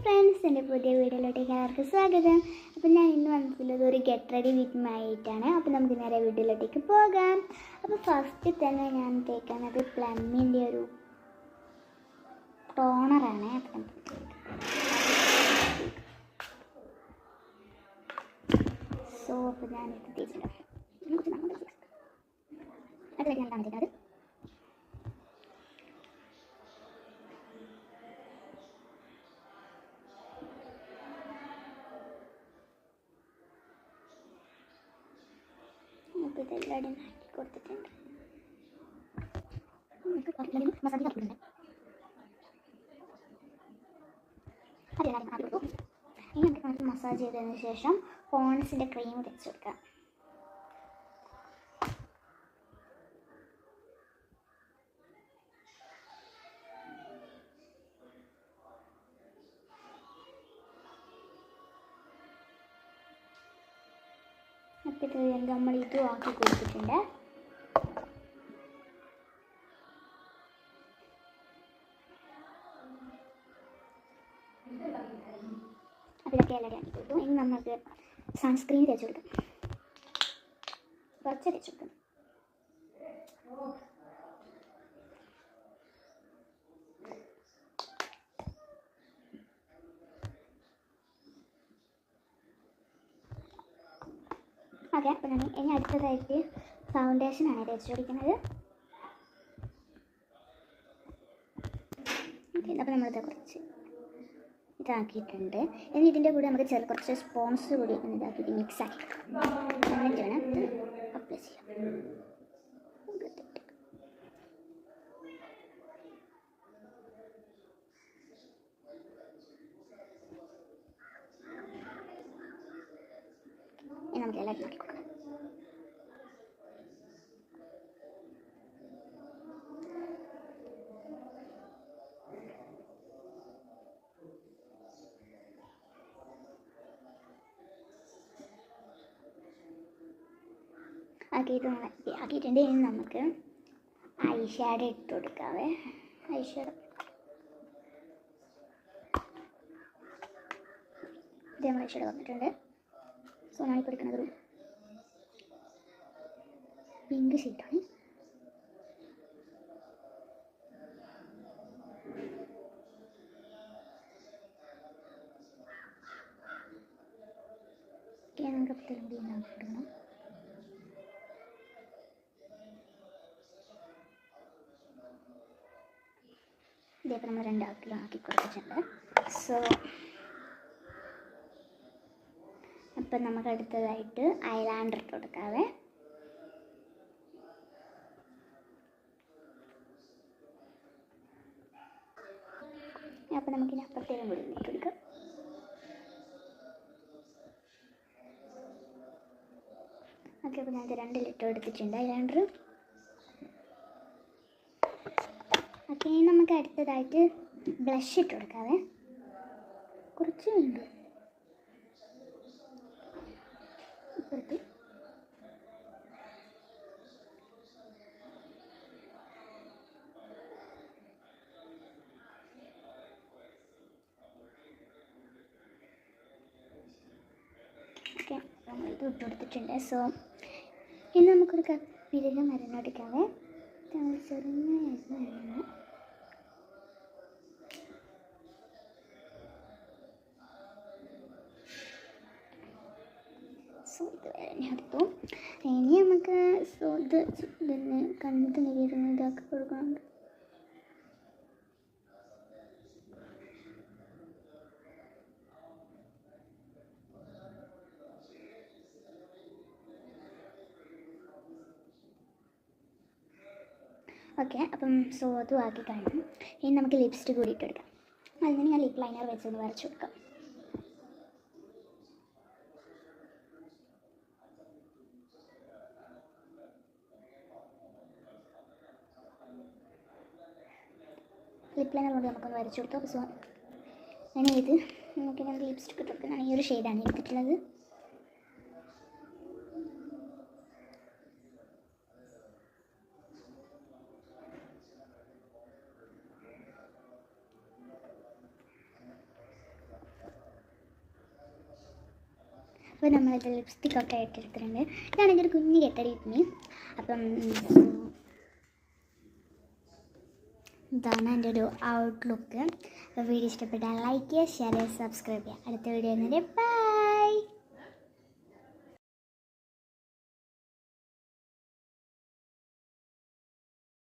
Friends, എൻ്റെ പുതിയ വീഡിയോയിലോട്ടേക്ക് എല്ലാവർക്കും സ്വാഗതം. അപ്പോൾ ഞാൻ ഇന്ന് വന്നിട്ടുള്ളത് ഒരു ഗെറ്റ് റെഡി വിത്ത് മൈ ആയിട്ടാണ്. അപ്പോൾ നമുക്ക് നേരെ വീഡിയോയിലോട്ടേക്ക് പോകാം. അപ്പോൾ ഫസ്റ്റ് തന്നെ ഞാൻ തേക്കുന്നത് പ്ലമ്മിൻ്റെ ഒരു ടോണറാണ്. അപ്പോൾ ഞാനിത് തേച്ചിട്ടുണ്ട്. അതിലേക്ക് ഞാൻ കാണിച്ചിട്ടുണ്ട്. ഇതെല്ലാവരും ആക്കി കൊടുത്തിട്ടുണ്ട്. മസാജ് കൊടുത്തിട്ടുണ്ട്. ഇനി നമുക്ക് മസാജ് ചെയ്തതിന് ശേഷം പോൺസിൻ്റെ ക്രീം തേച്ച് കൊടുക്കാം. അപ്പോൾ ഇത് നമ്മൾ ഇതും ആക്കി കൊടുത്തിട്ടുണ്ട്. അപ്പോൾ ഇതൊക്കെ എല്ലാവരും ആക്കി കൊടുത്തു. ഇനി നമുക്ക് സൺസ്ക്രീൻ തേച്ച് കൊടുക്കാം. കുറച്ച് തേച്ച് കൊടുക്കണം. ഓക്കെ, അപ്പോൾ ഞാൻ ഇനി അടുത്തതായിട്ട് ഫൗണ്ടേഷനാണ് തേച്ച് കൊടുക്കുന്നത്. ഓക്കെ, അപ്പോൾ നമ്മളിത് കുറച്ച് ഇതാക്കിയിട്ടുണ്ട്. ഇനി ഇതിൻ്റെ കൂടെ നമുക്ക് കുറച്ച് സ്പോൺസ് കൂടി ഇതാക്കിയിട്ട് മിക്സ് ആക്കി എന്നിട്ട് വേണം ഇത് അപ്ലൈ ചെയ്യാം. ഇനി നമുക്ക് എല്ലാം ആക്കി കൊടുക്കാം. ആക്കിയിട്ടുണ്ട്. ഇനി നമുക്ക് ഐ ഷാഡോ ഇട്ട് കൊടുക്കാവേ. ഐ ഷാഡോ ഇത് നമ്മൾ ഐ ഷാഡോ വന്നിട്ടുണ്ട്. സോ ഞാനിപ്പോൾ എടുക്കുന്നത് ഒരു പിങ്ക് ഷെയ്ഡാണ്. ഓക്കെ, നമുക്ക് അപ്പോൾ കൂടി ഉണ്ടാക്കണം. ഇതേപോലെ നമ്മൾ രണ്ടാക്കിലും ആക്കി കൊടുത്തിട്ടുണ്ട്. സോ അപ്പം നമുക്ക് അടുത്തതായിട്ട് ഐലാൻഡർ ഇട്ട് കൊടുക്കാവേ. അപ്പം നമുക്കിനി അപ്പുറത്തേക്കും കൂടി ഇട്ട് കൊടുക്കാം. ഓക്കെ, അപ്പോൾ ഞാനത് 2 ലിറ്റർ എടുത്തിട്ടുണ്ട് ഐലാൻഡർ. ഓക്കെ, ഇനി നമുക്ക് അടുത്തതായിട്ട് ബ്ലഷ് ഇട്ട് കൊടുക്കാവേ. കുറച്ച് വേണ്ടു. ഇപ്പുറത്ത് ഓക്കെ, നമ്മൾ ഇത് ഇട്ട് കൊടുത്തിട്ടുണ്ട്. സോ ഇനി നമുക്കൊരു പിരിക മരുന്ന് എടുക്കാവേ. ചെറുതായിട്ട് മരുന്ന്. സോ ഇത് വരെ എടുത്തു. ഇനി നമുക്ക് ഇതിന് കണ്ണിട്ട് നീരുന്ന ഇതാക്കി കൊടുക്കുന്നുണ്ട്. ഓക്കെ, അപ്പം അതും ആക്കി കഴിഞ്ഞു. ഇനി നമുക്ക് ലിപ്സ്റ്റിക് കൂടി ഇട്ട് കൊടുക്കാം. അതിന് ഞാൻ ലിപ് ലൈനർ വെച്ചൊന്ന് വരച്ചു കൊടുക്കാം. ലിപ് ലൈനർ കൊണ്ട് നമുക്കൊന്ന് വരച്ചു കൊടുത്തു. സോ ഞാൻ നമുക്ക് ലിപ്സ്റ്റിക് ഇട്ട് കൊടുക്കുന്നതാണ്. ഈ ഒരു ഷെയ്ഡാണ് എടുത്തിട്ടുള്ളത്. അപ്പോൾ നമ്മളിത് ലിപ്സ്റ്റിക്കൊക്കെ ഇട്ടെടുത്തിട്ടുണ്ട്. ഇതാണെങ്കിൽ ഒരു കുഞ്ഞ് ഗെറ്റടി വിത്ത് മീ. അപ്പം ഇതാണ് എൻ്റെ ഒരു ഔട്ട്ലുക്ക്. അപ്പോൾ വീഡിയോ ഇഷ്ടപ്പെട്ടാൽ ലൈക്ക് ചെയ്യുക, ഷെയർ ചെയ്യുക, സബ്സ്ക്രൈബ് ചെയ്യുക. അടുത്ത വീഡിയോ